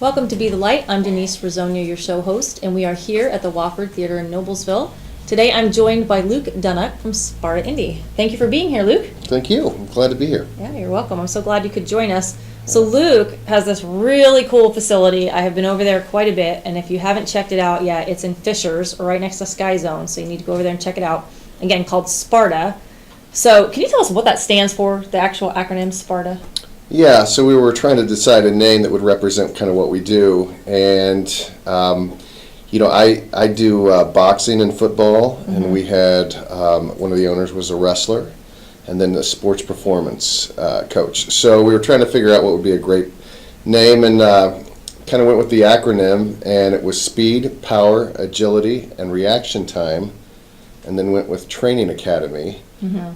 Welcome to Be the Light. I'm Denise Rizzonia, your show host, and we are here at the Wofford Theater in Noblesville. Today I'm joined by Luke Dunnuck from SPARTA, Indy. Thank you for being here, Luke. Thank you. I'm glad to be here. Yeah, you're welcome. I'm so glad you could join us. So Luke has this really cool facility. I have been over there quite a bit, and if you haven't checked it out yet, it's in Fishers, right next to Sky Zone, so you need to go over there and check it out. Again, called SPARTA. So can you tell us what that stands for, the actual acronym SPARTA? Yeah, so we were trying to decide a name that would represent kind of what we do, and I do boxing and football, and we had one of the owners was a wrestler, and then a sports performance coach. So we were trying to figure out what would be a great name, and kind of went with the acronym, and it was speed, power, agility, and reaction time, and then went with training academy.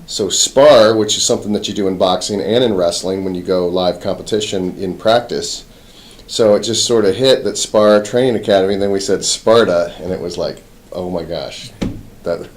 So SPAR, which is something that you do in boxing and in wrestling when you go live competition in practice. So it just sort of hit that SPAR Training Academy, and then we said SPARTA, and it was like, oh my gosh, that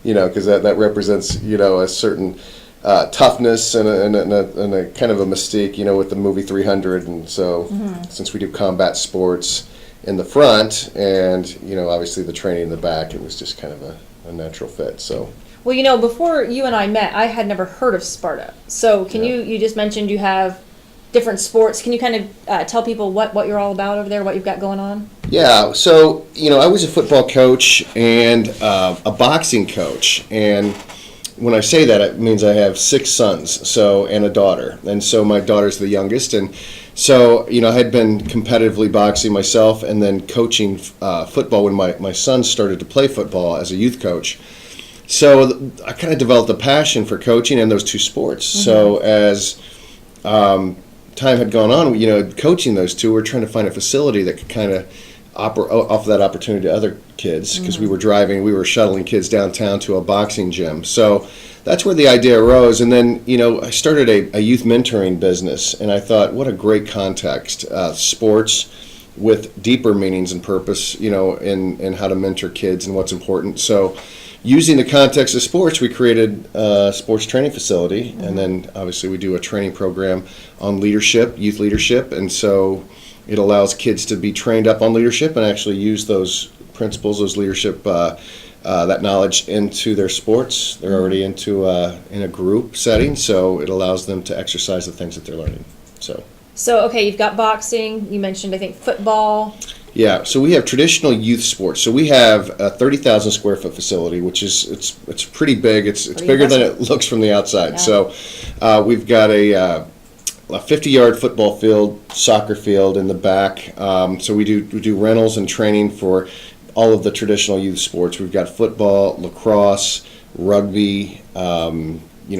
because that represents a certain toughness and a kind of a mystique, with the movie 300, and so since we do combat sports in the front and obviously the training in the back, it was just kind of a natural fit. So. Well, before you and I met, I had never heard of SPARTA. So can you just mentioned you have different sports. Can you kind of tell people what you're all about over there, what you've got going on? Yeah, so, I was a football coach and a boxing coach. And when I say that, it means I have 6 sons and a daughter. And so my daughter's the youngest. And so, I had been competitively boxing myself and then coaching football when my son started to play football as a youth coach. So I kind of developed a passion for coaching and those two sports. So as time had gone on, coaching those two, we're trying to find a facility that could kind of offer that opportunity to other kids, because we were shuttling kids downtown to a boxing gym. So that's where the idea arose. And then, I started a youth mentoring business, and I thought, what a great context, sports with deeper meanings and purpose, in how to mentor kids and what's important. So using the context of sports, we created a sports training facility, and then obviously we do a training program on leadership, youth leadership, and so it allows kids to be trained up on leadership and actually use those principles, those leadership, that knowledge into their sports. They're already in a group setting, so it allows them to exercise the things that they're learning. So okay, you've got boxing. You mentioned, I think, football. Yeah, so we have traditional youth sports. So we have a 30,000 square foot facility, which is it's pretty big. It's bigger than it looks from the outside. Yeah. So we've got a 50-yard football field, soccer field in the back. So we do rentals and training for all of the traditional youth sports. We've got football, lacrosse, rugby.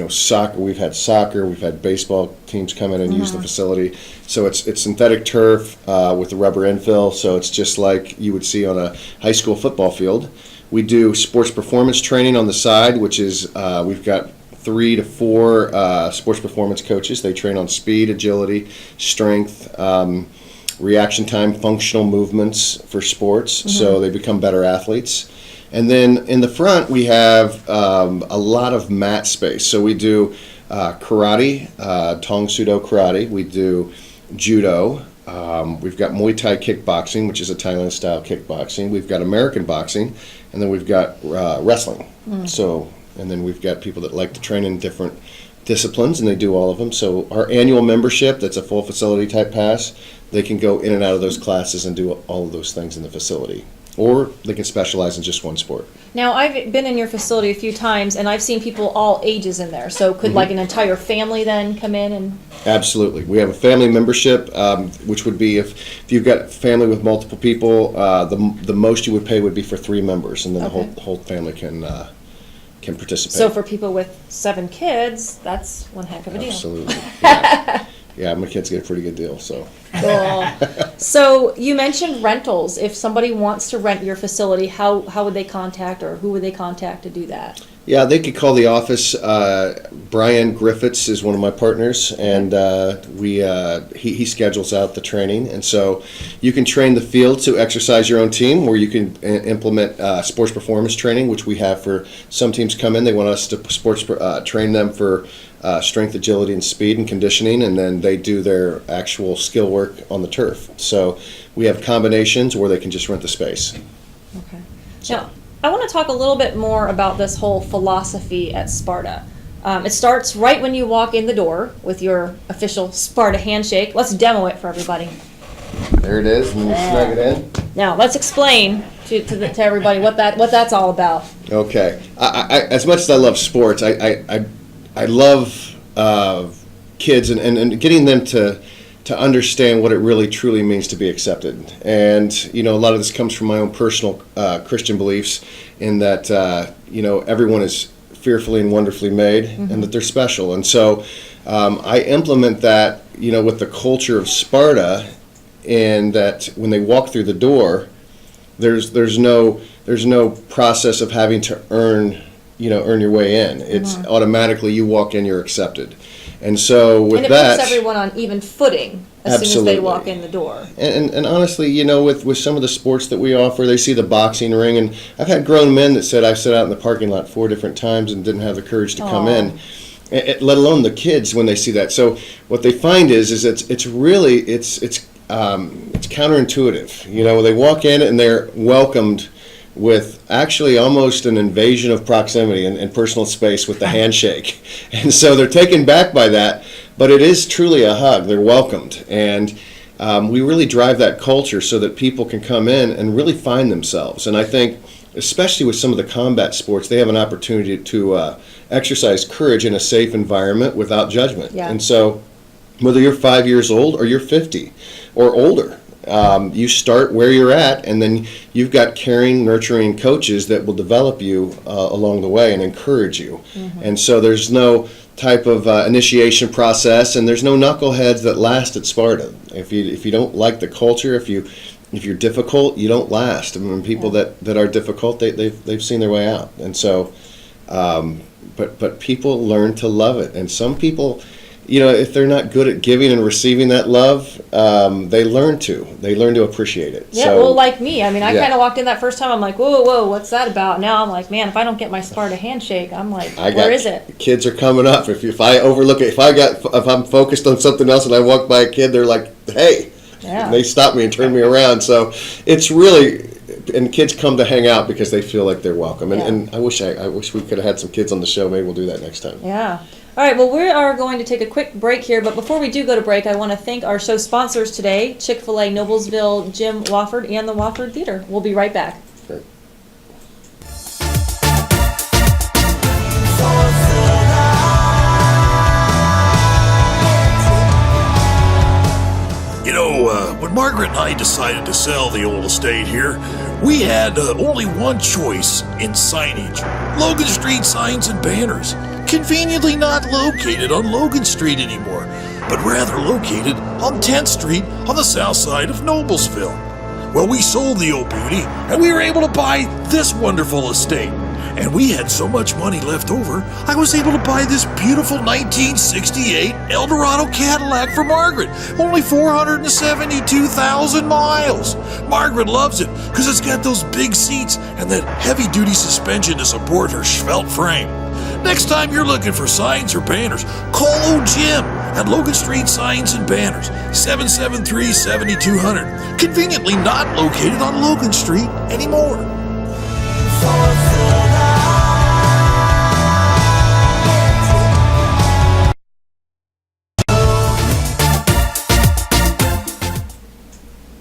Soccer. We've had baseball teams come in and use the facility. So it's synthetic turf with a rubber infill, so it's just like you would see on a high school football field. We do sports performance training on the side, which is we've got 3 to 4 sports performance coaches. They train on speed, agility, strength, reaction time, functional movements for sports, so they become better athletes. And then in the front, we have a lot of mat space. So we do karate, Tong Sudo karate. We do judo. We've got Muay Thai kickboxing, which is a Thailand-style kickboxing. We've got American boxing, and then we've got wrestling. And then we've got people that like to train in different disciplines, and they do all of them. So our annual membership, that's a full facility type pass, they can go in and out of those classes and do all of those things in the facility. Or they can specialize in just one sport. Now, I've been in your facility a few times, and I've seen people all ages in there. So could like an entire family then come in and? Absolutely. We have a family membership, which would be if you've got a family with multiple people, the most you would pay would be for 3 members, and then the whole family can participate. So for people with 7 kids, that's one heck of a deal. Absolutely. Yeah. Yeah, my kids get a pretty good deal. So. Cool. So you mentioned rentals. If somebody wants to rent your facility, how would they contact, or who would they contact to do that? Yeah, they could call the office. Brian Griffiths is one of my partners, and he schedules out the training. And so you can train the field to exercise your own team, or you can implement sports performance training, which we have for some teams come in. They want us to train them for strength, agility, and speed and conditioning, and then they do their actual skill work work on the turf. So we have combinations where they can just rent the space. Okay. Now, I want to talk a little bit more about this whole philosophy at SPARTA. It starts right when you walk in the door with your official SPARTA handshake. Let's demo it for everybody. There it is, and then you snug it in. Now, let's explain to everybody what that's all about. Okay. I as much as I love sports, I love kids and getting them to understand what it really truly means to be accepted. And, a lot of this comes from my own personal Christian beliefs in that, everyone is fearfully and wonderfully made, and that they're special. And so I implement that, with the culture of SPARTA, in that when they walk through the door, there's no process of having to earn your way in. It's automatically you walk in, you're accepted. And so with it that, puts everyone on even footing as soon as they walk in the door. And honestly, with some of the sports that we offer, they see the boxing ring, and I've had grown men that said I've sat out in the parking lot 4 different times and didn't have the courage to come in, let alone the kids when they see that. So what they find is it's really counterintuitive. They walk in and they're welcomed with actually almost an invasion of proximity and personal space with the handshake. And so they're taken back by that, but it is truly a hug. They're welcomed. And we really drive that culture so that people can come in and really find themselves. And I think, especially with some of the combat sports, they have an opportunity to exercise courage in a safe environment without judgment. Yeah. And so whether you're 5 years old or you're 50 or older, you start where you're at, and then you've got caring, nurturing coaches that will develop you along the way and encourage you. And so there's no type of initiation process, and there's no knuckleheads that last at SPARTA. If you don't like the culture, if you're difficult, you don't last. I mean, people that are difficult, they've seen their way out. And so, but people learn to love it, and some people, if they're not good at giving and receiving that love, they learn to appreciate it. Yeah, so, well, like me. I mean, I kind of walked in that first time. I'm like, whoa, what's that about? Now I'm like, man, if I don't get my SPARTA handshake, I'm like, where is it? Kids are coming up. If I overlook it, if I'm focused on something else and I walk by a kid, they're like, hey, and they stop me and turn me around. So it's really, and kids come to hang out because they feel like they're welcome. And I wish we could have had some kids on the show. Maybe we'll do that next time. Yeah. All right, well, we are going to take a quick break here, but before we do go to break, I want to thank our show sponsors today, Chick-fil-A, Noblesville, Jim Wofford, and the Wofford Theater. We'll be right back. Great. When Margaret and I decided to sell the old estate here, we had only one choice in signage: Logan Street signs and banners. Conveniently not located on Logan Street anymore, but rather located on 10th Street on the south side of Noblesville. Well, we sold the old beauty, and we were able to buy this wonderful estate. And we had so much money left over, I was able to buy this beautiful 1968 Eldorado Cadillac for Margaret. Only 472,000 miles. Margaret loves it because it's got those big seats and that heavy-duty suspension to support her svelte frame. Next time you're looking for signs or banners, call old Jim at Logan Street Signs and Banners, 773-7200. Conveniently not located on Logan Street anymore.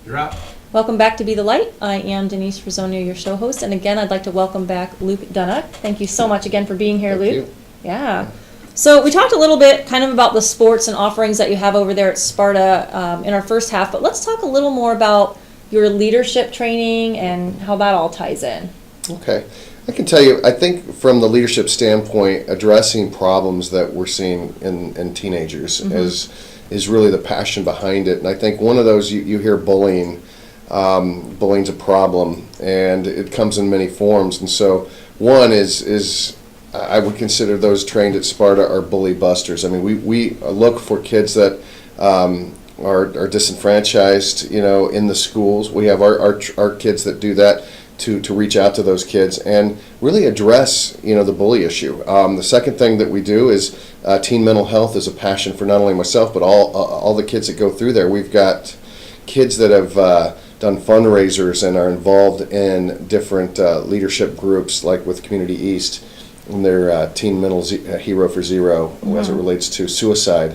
You're up. Welcome back to Be the Light. I am Denise Rizzonio, your show host, and again, I'd like to welcome back Luke Dunnuck. Thank you so much again for being here, Thank Luke. you. Yeah. So we talked a little bit kind of about the sports and offerings that you have over there at SPARTA in our first half, but let's talk a little more about your leadership training and how that all ties in. Okay. I can tell you, I think from the leadership standpoint, addressing problems that we're seeing in teenagers is really the passion behind it. And I think one of those, you hear bullying. Bullying's a problem, and it comes in many forms. And so one is I would consider those trained at SPARTA are bully busters. I mean, we look for kids that are disenfranchised, in the schools. We have our kids that do that. to reach out to those kids and really address, the bully issue. The second thing that we do is teen mental health is a passion for not only myself but all the kids that go through there. We've got kids that have done fundraisers and are involved in different leadership groups, like with Community East and their Teen Mental Hero for Zero, as it relates to suicide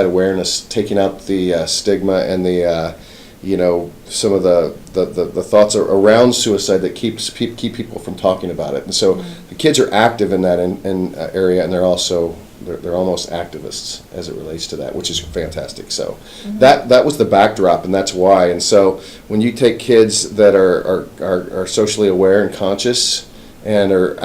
awareness, taking out the stigma and the some of the thoughts around suicide that keep people from talking about it. And so the kids are active in that area, and they're also they're almost activists as it relates to that, which is fantastic. So that was the backdrop, and that's why. And so when you take kids that are socially aware and conscious and are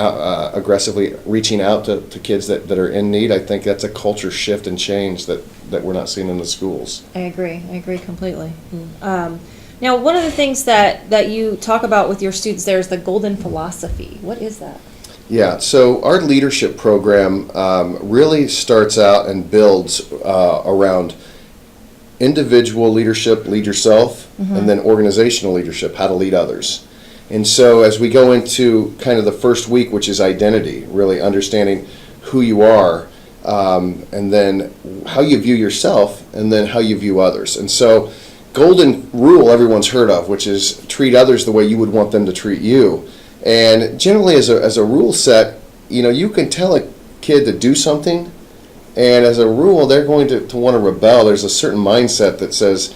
aggressively reaching out to kids that are in need, I think that's a culture shift and change that we're not seeing in the schools. I agree completely. Now, one of the things that you talk about with your students there is the golden philosophy. What is that? Yeah, so our leadership program really starts out and builds around individual leadership, lead yourself, and then organizational leadership, how to lead others. And so as we go into kind of the first week, which is identity, really understanding who you are, and then how you view yourself, and then how you view others. And so golden rule everyone's heard of, which is treat others the way you would want them to treat you. And generally as a rule set, you can tell a kid to do something, and as a rule they're going to want to rebel. There's a certain mindset that says,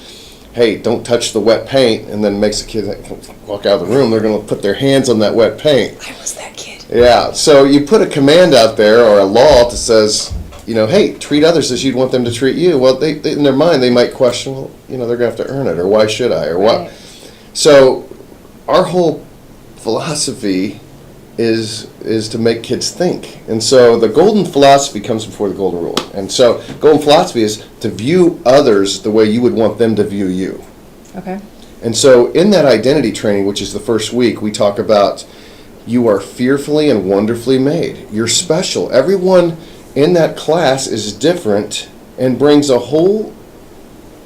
hey, don't touch the wet paint, and then makes a kid walk out of the room. They're going to put their hands on that wet paint. I was that kid. Yeah, so you put a command out there or a law that says, hey, treat others as you'd want them to treat you. Well, they in their mind, they might question, well, they're going to have to earn it, or why should I, or what? So our whole philosophy is to make kids think. And so the golden philosophy comes before the golden rule. And so golden philosophy is to view others the way you would want them to view you. Okay. And so in that identity training, which is the first week, we talk about you are fearfully and wonderfully made. You're special. Everyone in that class is different and brings a whole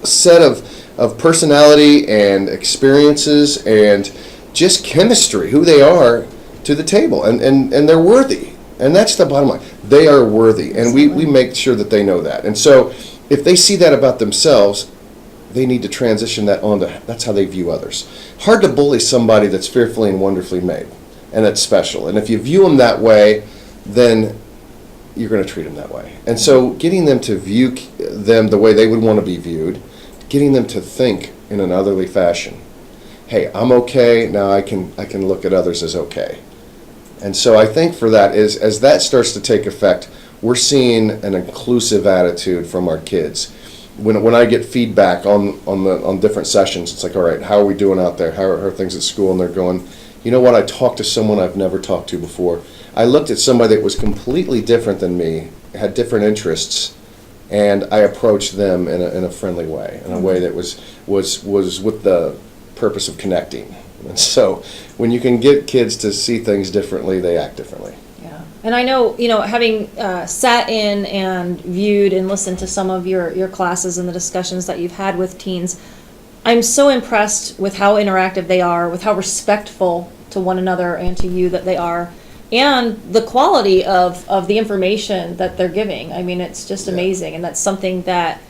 set of personality and experiences and just chemistry, who they are, to the table, and they're worthy, and that's the bottom line. They are worthy, and we make sure that they know that. And so if they see that about themselves, they need to transition that onto, that's how they view others. Hard to bully somebody that's fearfully and wonderfully made and that's special, and if you view them that way, then you're going to treat them that way. And so getting them to view them the way they would want to be viewed, getting them to think in an otherly fashion. Hey, I'm okay, now I can look at others as okay. And so I think for that is, as that starts to take effect, we're seeing an inclusive attitude from our kids. When I get feedback on different sessions, it's like, all right, how are we doing out there? How are things at school? And they're going, you know what, I talked to someone I've never talked to before. I looked at somebody that was completely different than me, had different interests, and I approached them in a friendly way, in a way that was with the purpose of connecting. And so when you can get kids to see things differently, they act differently. Yeah. And I know, having sat in and viewed and listened to some of your classes and the discussions that you've had with teens, I'm so impressed with how interactive they are, with how respectful to one another and to you that they are, and the quality of the information that they're giving. I mean, it's just amazing. And that's something that,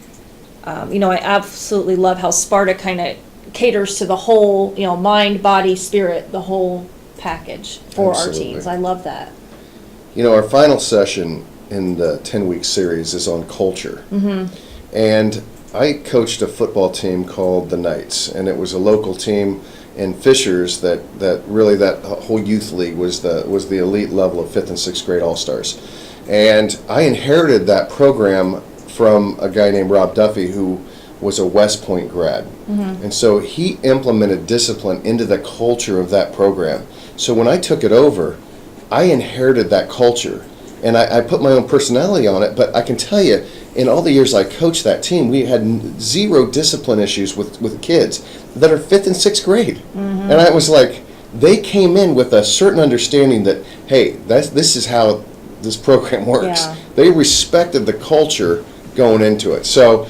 I absolutely love how SPARTA kind of caters to the whole, mind, body, spirit, the whole package for Absolutely. our teens. I love that. Our final session in the 10-week series is on culture. And I coached a football team called the Knights, and it was a local team in Fishers that really, that whole youth league was the elite level of 5th and 6th grade all-stars. And I inherited that program from a guy named Rob Duffy, who was a West Point grad. And so he implemented discipline into the culture of that program. So when I took it over, I inherited that culture, and I put my own personality on it. But I can tell you, in all the years I coached that team, we had zero discipline issues with kids that are 5th and 6th grade. And I was like, they came in with a certain understanding that, hey, this is how this program works. Yeah. They respected the culture going into it. So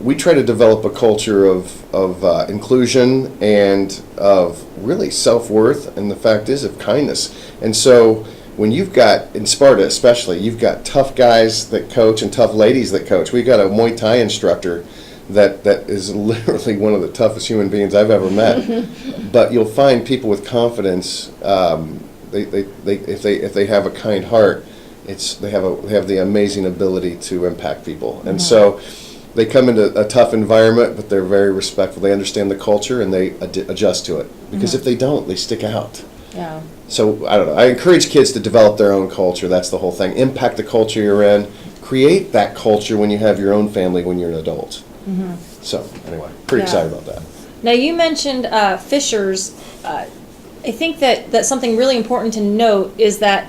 we try to develop a culture of inclusion and of really self-worth, and the fact is of kindness. And so when you've got, in Sparta especially, you've got tough guys that coach and tough ladies that coach. We've got a Muay Thai instructor that is literally one of the toughest human beings I've ever met. But you'll find people with confidence, if they have a kind heart, they have the amazing ability to impact people. And so they come into a tough environment, but they're very respectful. They understand the culture and they adjust to it. Because if they don't, they stick out. Yeah. So I don't know. I encourage kids to develop their own culture. That's the whole thing. Impact the culture you're in. Create that culture when you have your own family when you're an adult. So anyway, pretty excited about that. Now you mentioned Fishers. I think that something really important to note is that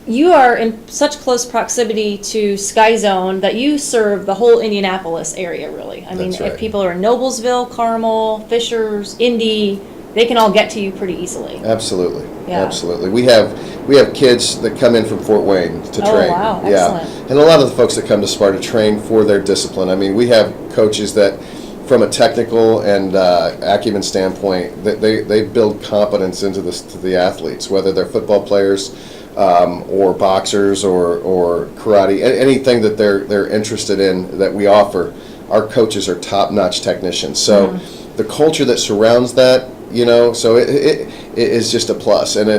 you are in such close proximity to Sky Zone that you serve the whole Indianapolis area, really. I mean, That's right. if people are in Noblesville, Carmel, Fishers, Indy, they can all get to you pretty easily. Absolutely. Yeah. Absolutely. We have kids that come in from Fort Wayne to Oh, train. wow. Yeah. Excellent. And a lot of the folks that come to Sparta train for their discipline. I mean, we have coaches that, from a technical and acumen standpoint, they build competence into the athletes, whether they're football players or boxers or karate, anything that they're interested in that we offer. Our coaches are top-notch technicians. So the culture that surrounds that, so it is just a plus. And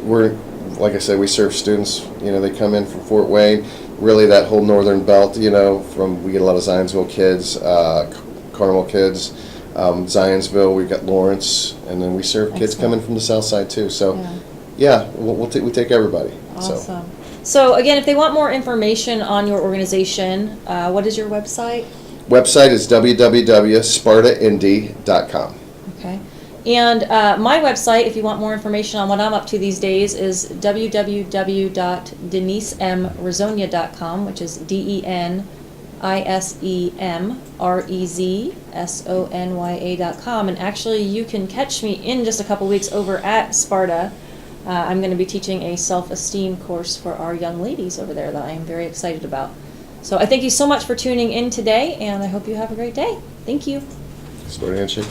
we're like I said, we serve students. They come in from Fort Wayne, really that whole northern belt. We get a lot of Zionsville kids, Carmel kids, Zionsville. We've got Lawrence, and then we serve kids coming from the south side too. So, we take everybody. Awesome. So again, if they want more information on your organization, what is your website? Website is www.spartaindy.com. Okay. And my website, if you want more information on what I'm up to these days, is www.denisemrezonia.com, which is DENISEMREZSONYA.com. And actually, you can catch me in just a couple weeks over at Sparta. I'm going to be teaching a self-esteem course for our young ladies over there that I am very excited about. So I thank you so much for tuning in today, and I hope you have a great day. Thank you. Sparta handshake.